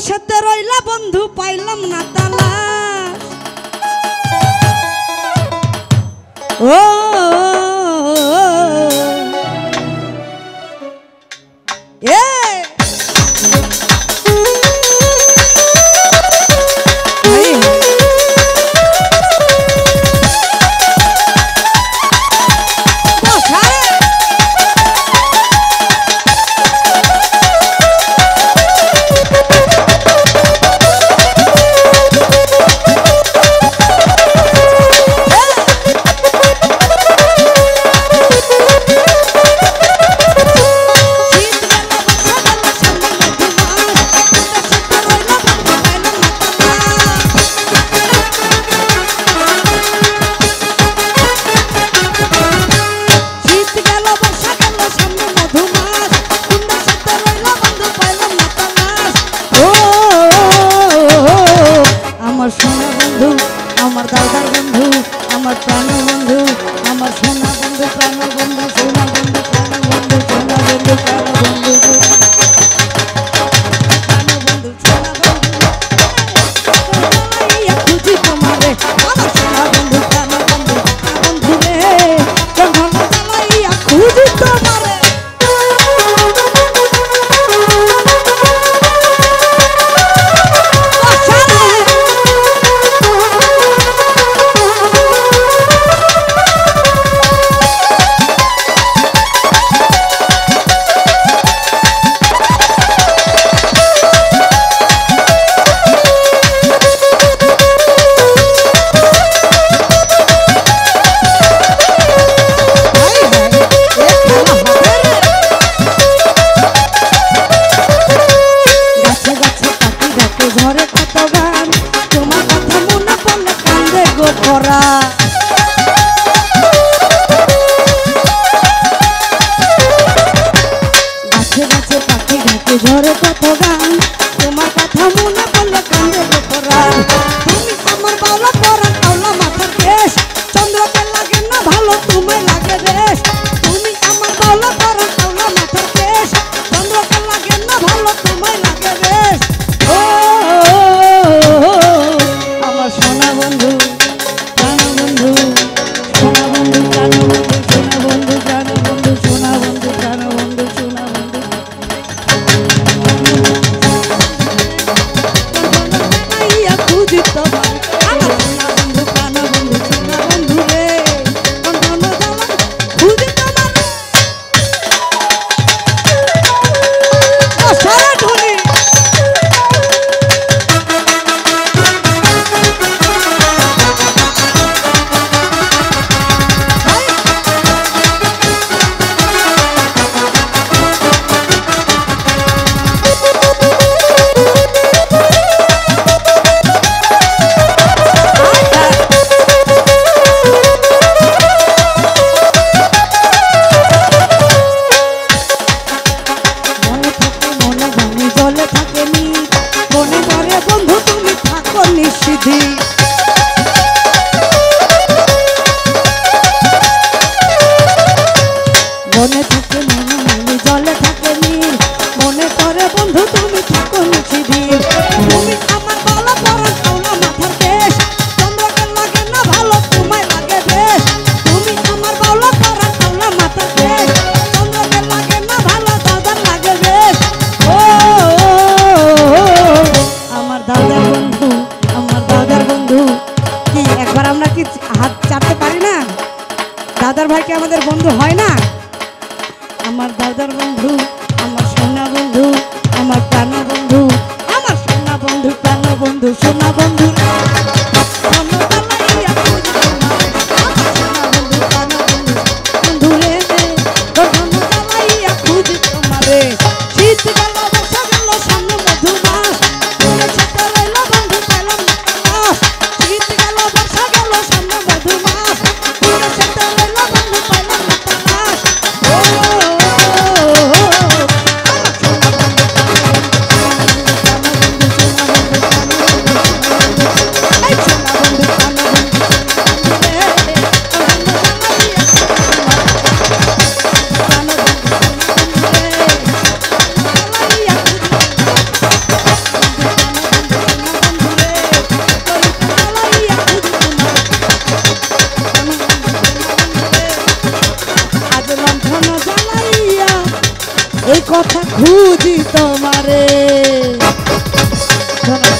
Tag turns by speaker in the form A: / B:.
A: সাথে রইলা বন্ধু পাইলাম না তালাশ। ও আমার দাদার বন্ধু, আমার প্রাণ বন্ধু, আমার সোনা বন্ধু, প্রাণ বন্ধু, সোনা বন্ধু, প্রাণ বন্ধু, সোনা বন্ধু, প্রাণ বন্ধু, প্রাণ বন্ধু, সোনা বন্ধু, খুঁজি তোমারে আমার সোনা বন্ধু, প্রাণ বন্ধু, বন্ধু রে যখন জ্বালাইয়া খুঁজি তোমারে। ঝরে কত গান তোমার কথা মনে পড়লে কান্দে গোপরা। তুমি আমার বাউলা পরা কাউলা মাথার কেশ, চন্দ্রকে লাগে না ভালো তুমি লাগে বেশ। তুমি আমার বাউলা পরা কাউলা মাথার কেশ, চন্দ্রকে লাগে না ভালো তুমি লাগে বেশ। ও আমার সোনা বন্ধু, প্রাণ বন্ধু, সোনা বন্ধু, প্রাণ বন্ধু, সোনা বন্ধু, প্রাণ বন্ধু, সোনা বন্ধু, প্রাণ বন্ধু, সোনা বন্ধু, খুঁজি তোমার আমার সোনা বন্ধু, প্রাণ বন্ধু, সোনা বন্ধু রে বন্ধন জ্বালা খুঁজি তোমার। সারা ঢুলি নিষিদ্ধি মনে থাকে মনে মনে জলে থাকে নীল, মনে করে বন্ধু তুমি থাকো নিষিদ্ধি। তুমি আমার বালা পরা কাউলা মাথার কেশ, চন্দ্রকে লাগে না ভালো তোমায় লাগে বেশ। তুমি আমার বাউলা পরা কাউলা মাথার কেশ, চন্দ্রকে লাগে না ভালো দাদার লাগে বেশ। ও আমার দাদার বন্ধু, আমার দাদার বন্ধু কি একবার আমরা কি হাত চাপতে পারি না? দাদার ভাই কি আমাদের বন্ধু হয় না? আমার দাদার বন্ধু এই কথা খুঁজি তোমারে। ধন্যবাদ।